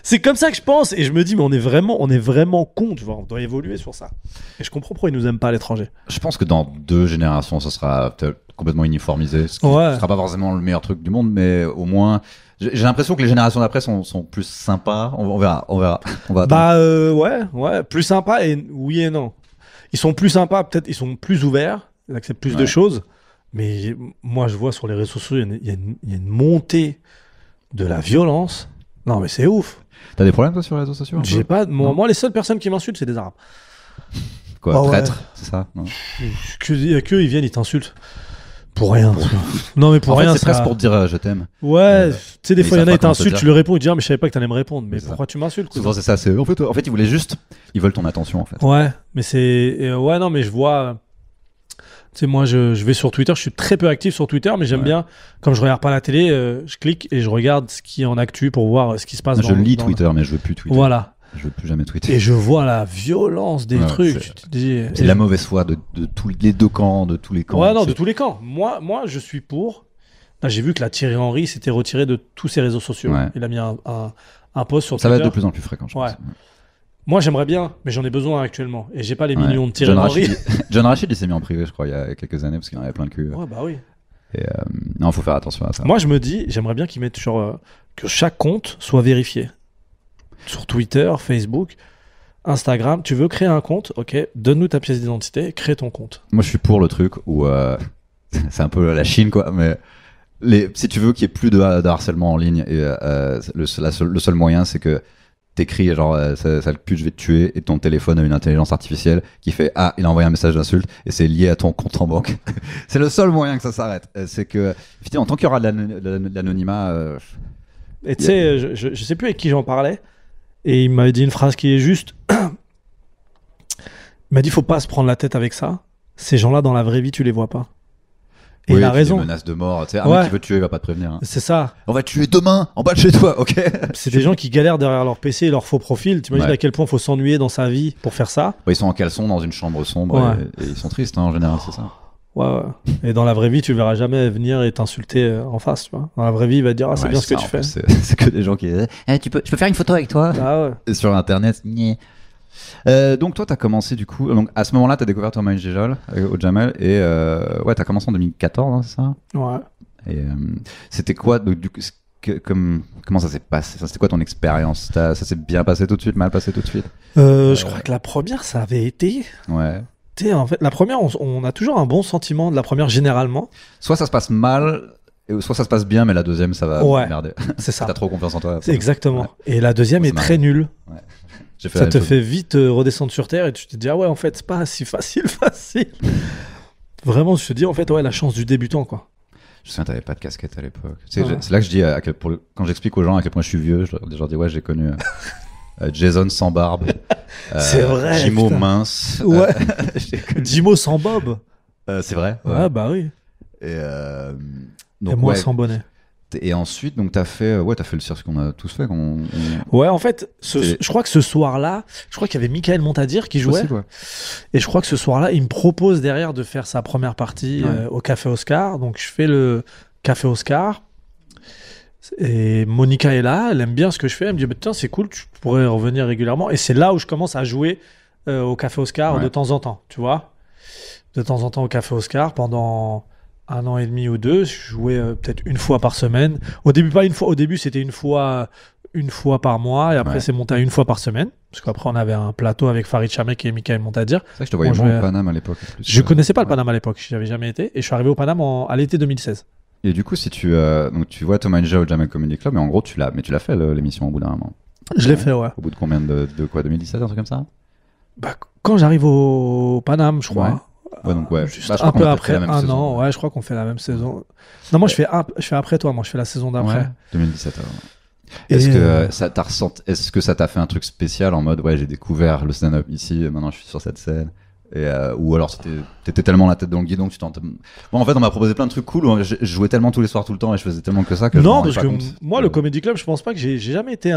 C'est comme ça que je pense. Et je me dis, mais on est vraiment cons. Tu vois, on doit évoluer sur ça. Et je comprends pourquoi ils nous aiment pas à l'étranger. Je pense que dans 2 générations, ça sera complètement uniformisé. Ce sera pas forcément le meilleur truc du monde, mais au moins, j'ai l'impression que les générations d'après sont plus sympas. On verra. On va ouais. Plus sympas et oui et non. Ils sont plus sympas, peut-être, ils sont plus ouverts. Ils acceptent plus de choses. Mais moi, je vois sur les réseaux sociaux, il y a une montée de la violence. Non, mais c'est ouf. T'as des problèmes, toi, sur les réseaux sociaux? J'ai pas. Moi, les seules personnes qui m'insultent, c'est des Arabes. Quoi, traître, c'est ça? Non. Que ils viennent, ils t'insultent. Pour rien. Non, mais pour rien. C'est presque pour te dire je t'aime. Ouais, tu sais, des fois, il y en a, ils t'insultent, tu leur réponds, ils disent, ah, mais je savais pas que t'allais me répondre. Mais pourquoi tu m'insultes? Souvent, c'est ça. En fait, ils veulent ton attention, en fait. Ouais, mais c'est. Ouais, non, mais je vois. Tu sais, moi, je vais sur Twitter, je suis très peu actif sur Twitter, mais j'aime bien, comme je regarde pas la télé, je clique et je regarde ce qui est en actu pour voir ce qui se passe. Je lis Twitter, mais je veux plus tweeter. Voilà. Je veux plus jamais tweeter. Et je vois la violence des trucs. C'est la mauvaise foi de tous les 2 camps, de tous les camps. Ouais, non, de tous les camps. Moi, je suis pour. Là, j'ai vu que la Thierry Henry s'était retiré de tous ses réseaux sociaux. Ouais. Il a mis un post sur Twitter. Ça va être de plus en plus fréquent, je pense. Moi, j'aimerais bien, mais j'en ai besoin actuellement. Et j'ai pas les millions de Thierry Henry. John Rachid, il s'est mis en privé, je crois, il y a quelques années, parce qu'il en avait plein le cul. Ouais, bah oui. Et non, faut faire attention à ça. Moi, je me dis, j'aimerais bien qu'ils mettent que chaque compte soit vérifié. Sur Twitter, Facebook, Instagram. Tu veux créer un compte? Ok, donne-nous ta pièce d'identité, crée ton compte. Moi, je suis pour le truc où c'est un peu la Chine, quoi, mais si tu veux qu'il y ait plus de harcèlement en ligne, et le seul moyen, c'est que t'écris genre sale pute, je vais te tuer, et ton téléphone a une intelligence artificielle qui fait il a envoyé un message d'insulte et c'est lié à ton compte en banque. C'est le seul moyen que ça s'arrête. C'est que effectivement, tant qu'il y aura de l'anonymat. Et tu sais, je sais plus avec qui j'en parlais, et il m'avait dit une phrase qui est juste. Il m'a dit, faut pas se prendre la tête avec ça. Ces gens-là, dans la vraie vie, tu les vois pas. Et il a raison. Des menaces de mort. Tu sais, un mec qui veut te tuer, il va pas te prévenir. Hein. C'est ça. On va te tuer demain, en bas de chez toi, ok? C'est des gens qui galèrent derrière leur PC et leur faux profil. T'imagines à quel point il faut s'ennuyer dans sa vie pour faire ça? Ils sont en caleçon dans une chambre sombre et ils sont tristes, hein, en général, c'est ça. Ouais. Et dans la vraie vie, tu le verras jamais venir et t'insulter en face, tu vois. Dans la vraie vie, il va te dire, c'est bien ce que tu fais. C'est que des gens qui disent, je peux faire une photo avec toi? Ah ouais. Et sur Internet, donc toi, t'as commencé du coup. Donc à ce moment-là, t'as découvert Thomas Gijol au Jamel et t'as commencé en 2014, hein, c'est ça? Ouais. Et c'était quoi donc, comment ça s'est passé? C'était quoi ton expérience? Ça s'est bien passé tout de suite, mal passé tout de suite? Je crois que la première, ça avait été. Ouais. En fait, la première, on a toujours un bon sentiment de la première généralement. Soit ça se passe mal. Soit ça se passe bien, mais la deuxième, ça va merder. C'est ça. T'as trop confiance en toi. C'est exactement. Ouais. Et la deuxième est très nulle. Ouais. Ça te fait vite redescendre sur terre et tu te dis, ah ouais, en fait, c'est pas si facile. Vraiment, je te dis, en fait, la chance du débutant, quoi. Je sais, t'avais pas de casquette à l'époque. C'est là que je dis, quand j'explique aux gens à quel point je suis vieux, je leur dis, j'ai connu Jason sans barbe. C'est vrai. Jimo mince. Ouais. Jimo sans bob. C'est vrai. Ouais, bah oui. Et moi sans bonnet. Et ensuite, donc t'as fait le cirque qu'on a tous fait. Ouais, en fait, je crois que ce soir-là, qu'il y avait Michael Montadir qui jouait. Possible, ouais. Et je crois que ce soir-là, il me propose derrière de faire sa première partie au Café Oscar. Donc je fais le Café Oscar. Et Monica est là, elle aime bien ce que je fais. Elle me dit, putain, c'est cool, tu pourrais revenir régulièrement. Et c'est là où je commence à jouer au Café Oscar de temps en temps, tu vois. De temps en temps au Café Oscar pendant 1 an et demi ou 2, je jouais peut-être une fois par semaine. Au début, pas une fois. Au début, c'était une fois une fois par mois et après c'est monté à une fois par semaine. Parce qu'après, on avait un plateau avec Farid Chamek et Michael Montadir. C'est vrai que je te voyais moins au Paname à l'époque. Je connaissais pas le Paname à l'époque, j'y avais jamais été. Et je suis arrivé au Paname à l'été 2016. Et du coup, si tu vois Thomas Ninja au Jamel Comedy Club, mais en gros, tu l'as fait l'émission au bout d'un moment. Je l'ai fait, ouais. Au bout de combien de quoi, 2017, un truc comme ça? Bah, quand j'arrive au Paname, je crois. Ouais, donc juste un peu après un an, ouais, je crois qu'on fait la même saison. Non, moi je fais après toi, moi je fais la saison d'après. Ouais, 2017. Est-ce que ça t'a fait un truc spécial en mode j'ai découvert le stand-up ici, et maintenant je suis sur cette scène, ou alors t'étais tellement la tête dans le guidon que en fait on m'a proposé plein de trucs cool, où je jouais tellement tous les soirs tout le temps et je faisais tellement que ça que non, parce que moi le Comedy Club, je pense pas que j'ai jamais été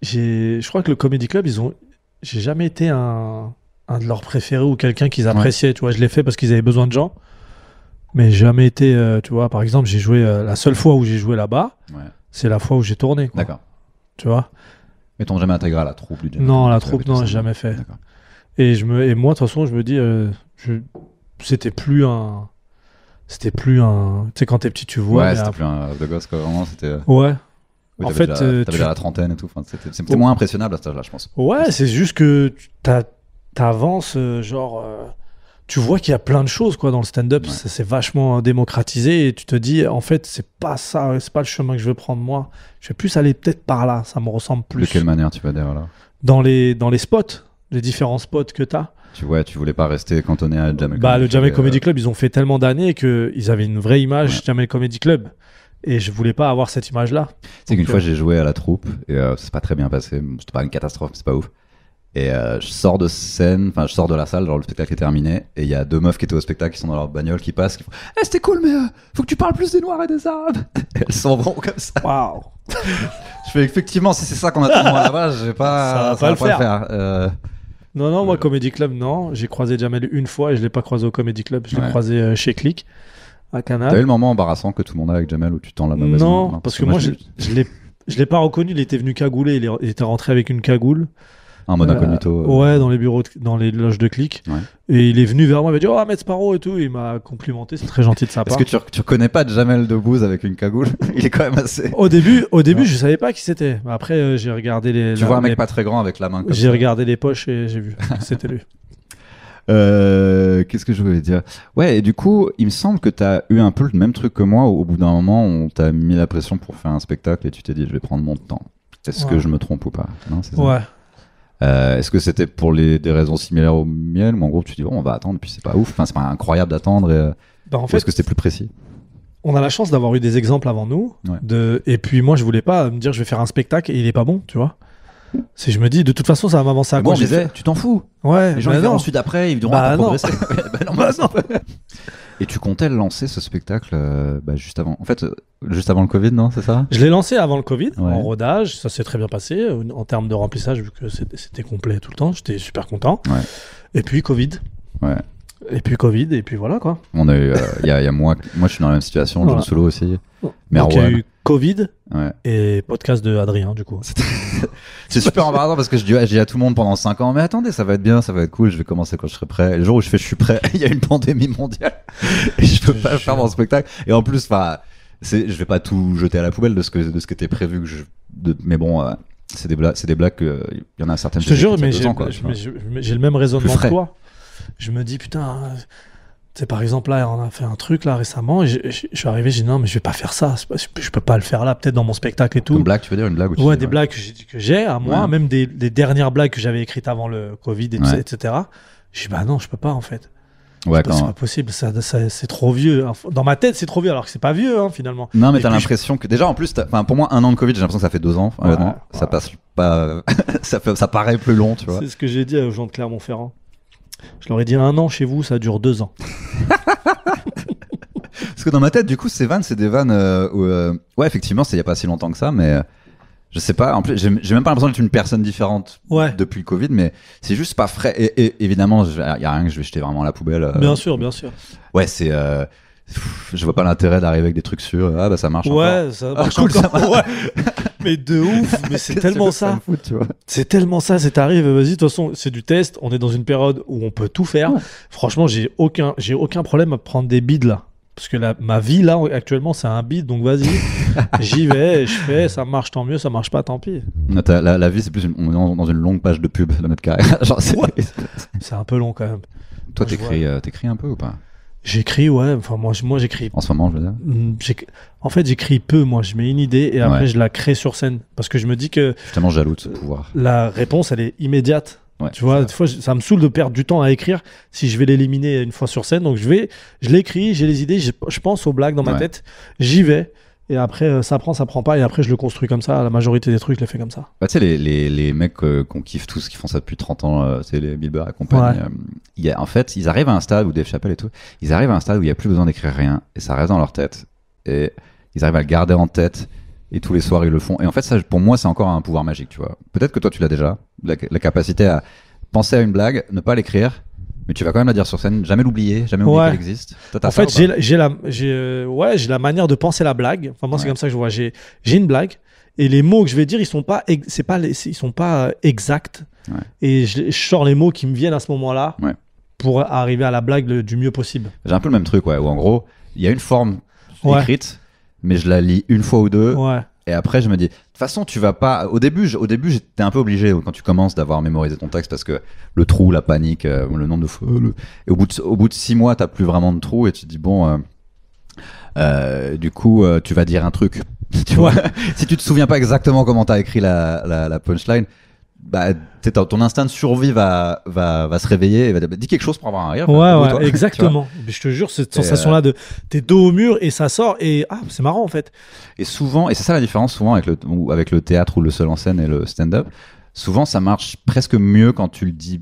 je crois que le Comedy Club, j'ai jamais été un de leurs préférés ou quelqu'un qu'ils appréciaient, tu vois. Je l'ai fait parce qu'ils avaient besoin de gens, mais jamais été, tu vois. Par exemple, j'ai joué la seule fois où j'ai joué là-bas, c'est la fois où j'ai tourné, quoi. D'accord. Tu vois. Mais t'ont jamais intégré à la troupe du Non, la troupe, non, j'ai jamais fait. D'accord. Et moi, de toute façon, je me dis, c'était plus un, tu sais, quand t'es petit, tu vois. Ouais, c'était plus un de gosse, quoi. Vraiment, c'était. Ouais. Oui, en fait, t'avais déjà la trentaine et tout. Enfin, c'était moins impressionnable à cet âge-là, je pense. Ouais, c'est juste que t'avances, tu vois qu'il y a plein de choses, quoi, dans le stand-up. C'est vachement démocratisé et tu te dis, en fait, c'est pas ça, c'est pas le chemin que je veux prendre moi. Je vais plus aller peut-être par là, ça me ressemble plus. De quelle manière tu vas dire là? Dans les spots, les différents spots que t'as. Tu voulais pas rester cantonné à Jamel Comedy Club. Le Jamel Comedy Club, ils ont fait tellement d'années qu'ils avaient une vraie image Jamel Comedy Club. Et je voulais pas avoir cette image-là. C'est qu'une fois, j'ai joué à la troupe et ça s'est pas très bien passé. C'était pas une catastrophe, mais c'est pas ouf. Et je sors de la salle, genre le spectacle est terminé, et il y a deux meufs qui étaient au spectacle qui sont dans leur bagnole, qui passent, qui font c'était cool, mais faut que tu parles plus des Noirs et des Arabes. Et elles s'en vont comme ça. Waouh. Je fais effectivement, si c'est ça qu'on attend de moi là-bas, je vais pas, ça va pas le faire. Non, moi, Ouais. Comedy Club, non. J'ai croisé Jamel une fois et je l'ai pas croisé au Comedy Club. Je l'ai croisé chez Click, à Canal. T'as eu le moment embarrassant que tout le monde a avec Jamel où tu tends la main? Non, parce que moi, je l'ai pas reconnu. Il était venu cagoulé. Il était rentré avec une cagoule. En mode incognito. Ouais, dans les bureaux, dans les loges de Click. Ouais. Et il est venu vers moi, il m'a dit oh, Ahmed Sparrow et tout. Il m'a complimenté, c'est très gentil de sa part. Est-ce que tu reconnais pas Jamel Debbouze avec une cagoule? Il est quand même assez. Au début, je savais pas qui c'était. Après, j'ai regardé les. Tu vois un mec pas très grand avec la main comme ça. J'ai regardé les poches et j'ai vu. C'était lui. Qu'est-ce que je voulais dire? Ouais, et du coup, il me semble que t'as eu un peu le même truc que moi. Au bout d'un moment, on t'a mis la pression pour faire un spectacle et tu t'es dit je vais prendre mon temps. Est-ce que je me trompe ou pas? Non, c'est ça. Ouais. Est-ce que c'était pour des raisons similaires aux miennes, ou en gros tu dis on va attendre puis c'est pas ouf, enfin c'est pas incroyable d'attendre, en fait, est-ce que c'était plus précis? On a la chance d'avoir eu des exemples avant nous, et puis moi je voulais pas me dire je vais faire un spectacle et il est pas bon, tu vois. Je me dis de toute façon ça va m'avancer à quoi. Moi je disais tu t'en fous. Ouais. Les gens ils verront ensuite après, ils diront progresser. Non. Et tu comptais lancer ce spectacle juste avant. En fait, juste avant le Covid, non, c'est ça? Je l'ai lancé avant le Covid, en rodage. Ça s'est très bien passé en termes de remplissage, vu que c'était complet tout le temps. J'étais super content. Ouais. Et puis Covid. Ouais. Et puis Covid, et puis voilà quoi. On a eu, il y a moi je suis dans la même situation, John Solo aussi. Mais il y a eu Covid et podcast de Adrien du coup. C'est super embarrassant parce que je dis à tout le monde pendant 5 ans, mais attendez, ça va être bien, ça va être cool, je vais commencer quand je serai prêt. Et le jour où je suis prêt, il y a une pandémie mondiale et je peux pas faire mon spectacle. Et en plus, je vais pas tout jeter à la poubelle de ce qui était prévu mais bon, c'est des blagues que il y en a certaines. Je te jure, mais j'ai le même raisonnement que toi. Je me dis putain, tu sais, par exemple là on a fait un truc là récemment et je suis arrivé, j'ai dit non mais je vais pas faire ça, je peux pas le faire là, peut-être dans mon spectacle et tout. Une blague, tu veux dire une blague où des blagues que j'ai à moi, même des dernières blagues que j'avais écrites avant le Covid etc. Je dis bah non je peux pas en fait. C'est pas possible, c'est trop vieux. Dans ma tête, c'est trop vieux, alors que c'est pas vieux finalement. Non, mais t'as l'impression que déjà en plus, pour moi, 1 an de Covid, j'ai l'impression que ça fait 2 ans. Ça passe pas, ça paraît plus long, tu vois. C'est ce que j'ai dit aux gens de Clermont-Ferrand. Je leur ai dit 1 an chez vous, ça dure 2 ans. Parce que dans ma tête, du coup, ces vannes, c'est des vannes où, ouais, effectivement, c'est il y a pas si longtemps que ça, mais. Je sais pas, en plus, j'ai même pas l'impression d'être une personne différente depuis le Covid, mais c'est juste pas frais. Et évidemment, il y a rien que je vais jeter vraiment à la poubelle. Bien sûr. Ouais, c'est. Je vois pas l'intérêt d'arriver avec des trucs sûrs. Ah bah ça marche. Ouais, ça marche cool, encore. Ouais. Mais de ouf, mais c'est tellement ça. Tu vois. C'est tellement ça, c'est arrivé, vas-y, de toute façon, c'est du test. On est dans une période où on peut tout faire. Ouais. Franchement, j'ai aucun problème à prendre des bides là. Parce que ma vie, là, actuellement, c'est un beat, donc vas-y. J'y vais, je fais, ça marche, tant mieux, ça marche pas, tant pis. La vie, c'est plus on est dans une longue page de pub de notre carrière. Genre, c'est un peu long quand même. Toi, t'écris un peu ou pas? J'écris, ouais. Enfin, moi j'écris. En ce moment, je veux dire. En fait, j'écris peu. Moi, je mets une idée et après, je la crée sur scène. Parce que je me dis que. Je suis tellement jaloux de ce pouvoir. La réponse, elle est immédiate. Ouais, tu vois, des fois, ça me saule de perdre du temps à écrire si je vais l'éliminer une fois sur scène. Donc, je l'écris, j'ai les idées, je pense aux blagues dans ma tête, j'y vais. Et après, ça prend pas. Et après, je le construis comme ça. La majorité des trucs, je les fais comme ça. Bah, tu sais, les mecs qu'on kiffe tous, qui font ça depuis 30 ans, c'est les Bill Burr et compagnie. En fait, ils arrivent à un stade, ou Dave Chappelle et tout, ils arrivent à un stade où il n'y a plus besoin d'écrire rien. Et ça reste dans leur tête. Et ils arrivent à le garder en tête. Et tous les soirs, ils le font. Et en fait, ça, pour moi, c'est encore un pouvoir magique, tu vois. Peut-être que toi, tu l'as déjà. La capacité à penser à une blague, ne pas l'écrire, mais tu vas quand même la dire sur scène, jamais l'oublier, jamais oublier qu'elle existe. En fait, j'ai la manière de penser la blague. Enfin, moi, c'est comme ça que je vois. J'ai une blague et les mots que je vais dire, ils sont pas exacts. Ouais. Et je sors les mots qui me viennent à ce moment-là pour arriver à la blague du mieux possible. J'ai un peu le même truc, où en gros, il y a une forme écrite, mais je la lis une fois ou deux. Et après, je me dis, de toute façon, tu vas pas. Au début, j'étais un peu obligé quand tu commences d'avoir mémorisé ton texte parce que le trou, la panique, le nombre de fois. Et au bout de 6 mois, t'as plus vraiment de trou et tu te dis, bon, du coup, tu vas dire un truc. Tu vois, si tu te souviens pas exactement comment t'as écrit la punchline, bah, ton instinct de survie va se réveiller et va dire, dis quelque chose pour avoir un rire. Ouais, exactement. Je te jure, cette sensation-là de t'es dos au mur et ça sort et c'est marrant en fait. Et souvent, et c'est ça la différence souvent avec le théâtre ou le seul en scène et le stand-up, souvent ça marche presque mieux quand tu le dis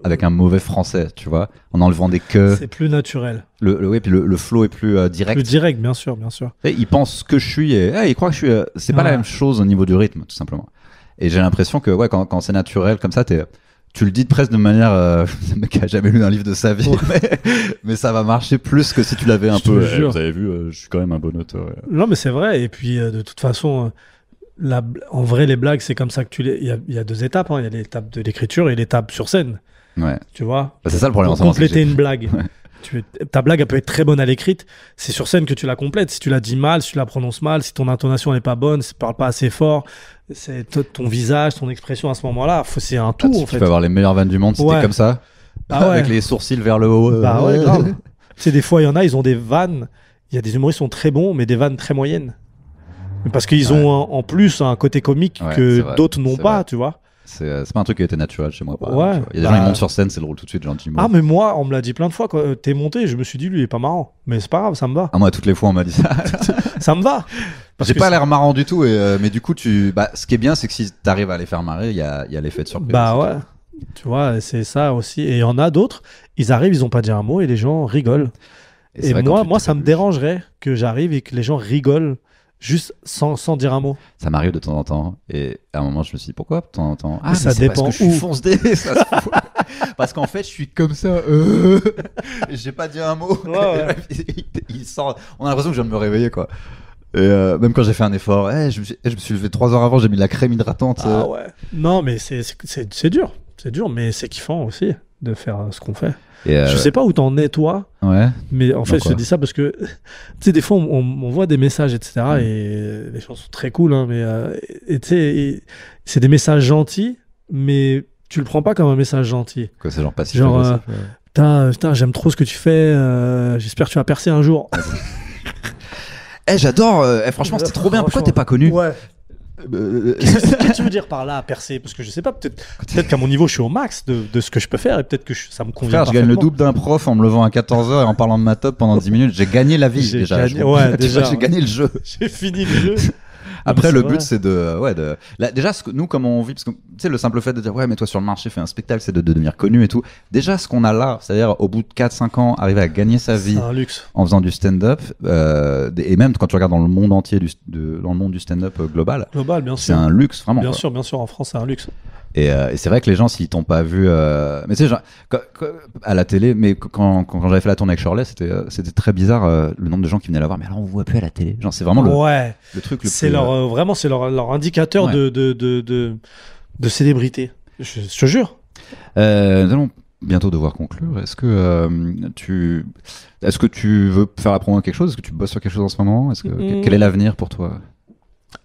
avec un mauvais français, tu vois, en enlevant des queues. C'est plus naturel. Puis le flow est plus direct. Plus direct, bien sûr. Et il pense que je suis et il croit que je suis. C'est pas la même chose au niveau du rythme, tout simplement. Et j'ai l'impression que quand c'est naturel comme ça, tu le dis presque de manière le mec qui a jamais lu un livre de sa vie, mais ça va marcher plus que si tu l'avais un peu. Vous avez vu, je suis quand même un bon auteur. Non, mais c'est vrai. Et puis de toute façon, en vrai, les blagues, c'est comme ça que il y a 2 étapes. Il y a l'étape de l'écriture et l'étape sur scène. Ouais. Tu vois. C'est ça le problème. Pour compléter une blague. Ta blague, elle peut être très bonne à l'écrite. C'est sur scène que tu la complètes. Si tu la dis mal, si tu la prononces mal, si ton intonation n'est pas bonne, si tu parles pas assez fort, c'est ton visage, ton expression à ce moment-là. C'est un tout. Tu peux avoir les meilleures vannes du monde si t'es comme ça, avec les sourcils vers le haut. Grave. Tu sais, des fois, il y en a, ils ont des vannes. Il y a des humoristes qui sont très bons, mais des vannes très moyennes. Parce qu'ils ont en plus un côté comique que d'autres n'ont pas, tu vois. C'est pas un truc qui a été naturel chez moi. Il y a des gens qui montent sur scène, c'est drôle tout de suite, gentiment. Ah, mais moi, on me l'a dit plein de fois. Quand t'es monté, je me suis dit, lui, il est pas marrant. Mais c'est pas grave, ça me va. Ah, moi, toutes les fois, on m'a dit ça. Ça me va. J'ai pas l'air marrant du tout, mais du coup, ce qui est bien, c'est que si t'arrives à les faire marrer, il y a l'effet de surprise. Bah ouais. Tu vois, c'est ça aussi. Et il y en a d'autres, ils arrivent, ils ont pas dit un mot et les gens rigolent. Et moi, ça me dérangerait que j'arrive et que les gens rigolent. Juste sans dire un mot. Ça m'arrive de temps en temps. Et à un moment, je me suis dit, pourquoi de temps en temps? Ah, ça dépend. Parce que je suis fonce-dé. Parce qu'en fait, je suis comme ça. J'ai pas dit un mot. Il sort. On a l'impression que je viens de me réveiller, quoi. Et même quand j'ai fait un effort, je me suis levé 3 heures avant, j'ai mis de la crème hydratante. Ah ouais. Non, mais c'est dur. C'est dur, mais c'est kiffant aussi de faire ce qu'on fait. Je sais pas où t'en es toi, mais en fait je te dis ça parce que tu sais des fois on voit des messages etc. Et les gens sont très cool mais tu sais c'est des messages gentils mais tu le prends pas comme un message gentil. Quoi, c'est genre passif. Genre putain j'aime trop ce que tu fais, j'espère que tu vas percer un jour. J'adore, franchement c'était trop bien, pourquoi t'es pas connu? Qu'est-ce que tu veux dire par là, percer? Parce que je sais pas, peut-être qu'à mon niveau je suis au max de ce que je peux faire et peut-être que ça me convient. Frère, je gagne le double d'un prof en me levant à 14h et en parlant de ma top pendant 10 minutes. J'ai gagné la vie déjà. Déjà. J'ai gagné le jeu. J'ai fini le jeu. Après, le but, c'est déjà, nous, comment on vit, parce que, tu sais, le simple fait de dire, mais toi, sur le marché, fais un spectacle, c'est de devenir connu et tout. Déjà, ce qu'on a là, c'est-à-dire, au bout de 4-5 ans, arriver à gagner sa vie en faisant du stand-up, et même quand tu regardes dans le monde entier, dans le monde du stand-up global, bien sûr. C'est un luxe, vraiment. Bien sûr, en France, c'est un luxe. Et c'est vrai que les gens, s'ils t'ont pas vu, mais tu sais, à la télé, mais quand j'avais fait la tournée avec Shirley, c'était très bizarre le nombre de gens qui venaient la voir. Mais alors on vous voit plus à la télé. Genre c'est vraiment le truc le c'est plus. Vraiment, c'est leur indicateur de célébrité. Je te jure. Nous allons bientôt devoir conclure. Est-ce que tu veux faire la promo à quelque chose? Est-ce que tu bosses sur quelque chose en ce moment? Quel est l'avenir pour toi?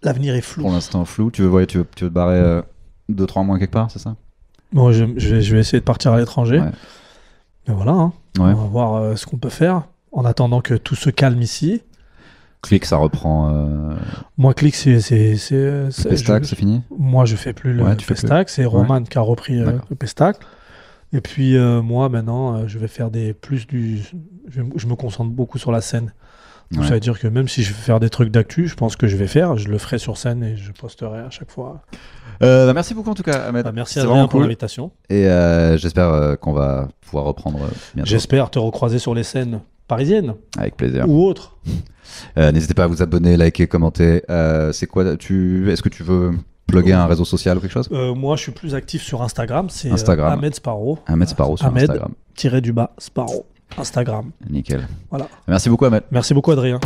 L'avenir est flou. Pour l'instant flou. Tu veux te barrer 2-3 mois quelque part, c'est ça? Bon, je vais essayer de partir à l'étranger. Ouais. Mais voilà, hein. Ouais. On va voir ce qu'on peut faire en attendant que tout se calme ici. Click, ça reprend. Moi, Click, c'est Pestac, c'est fini? Moi, je fais plus le Pestac. C'est Roman qui a repris le Pestac. Et puis, moi, maintenant, je vais faire je me concentre beaucoup sur la scène. Donc, ça veut dire que même si je vais faire des trucs d'actu, je pense que je le ferai sur scène et je posterai à chaque fois. Merci beaucoup en tout cas, Ahmed. Merci Adrien pour l'invitation. Et j'espère qu'on va pouvoir reprendre bientôt. J'espère te recroiser sur les scènes parisiennes. Avec plaisir. Ou autres. N'hésitez pas à vous abonner, liker, commenter. Est-ce que tu veux plugger un réseau social ou quelque chose? Moi, je suis plus actif sur Instagram. C'est Ahmed Sparrow. Ahmed Sparrow sur Instagram. Ahmed-Sparrow. Instagram. Nickel. Voilà. Merci beaucoup, Ahmed. Merci beaucoup, Adrien.